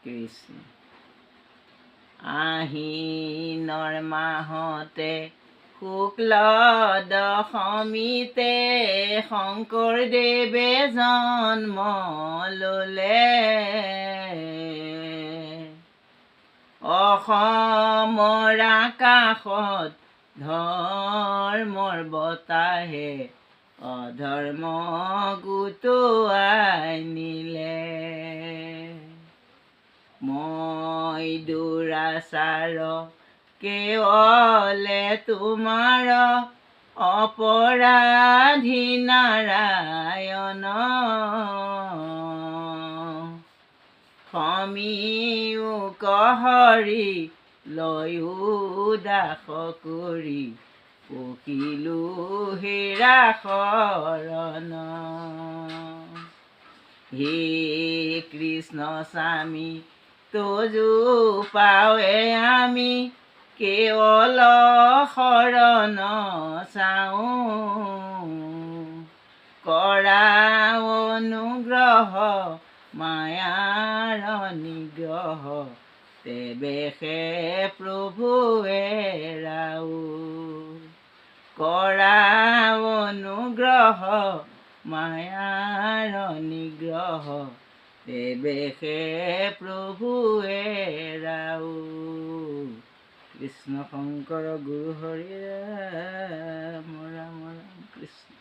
কৃষ্ণ। আহিনৰ মাহতে শুক্ল দশমীতে শংকৰদেৱে জন্ম ল'লে। অসমৰ আকাশত ধৰ্মৰ বতাহে অধৰ্ম গোটোৱাই নিলে। মই দুৰাচাৰ কেৱলে তোমাৰ অপৰাধী নাৰায়ণ। ক্ষমিও কহৰি লয়ো দাস কৰি পখিলো হেৰা শৰণ। হে কৃষ্ণ স্বামী তজু পাৱে আমি কেৱল শৰণ চাওঁ। কৰা অনুগ্ৰহ মায়াৰ নিগ্ৰহ তেবেশে প্ৰভু এৰাও। কৰা অনুগ্ৰহ মায়াৰ নিগ্ৰহ তেবেশে প্ৰভু এৰাও। কৃষ্ণ শংকৰ গুৰু হৰি ৰাম ৰাম ৰাম কৃষ্ণ।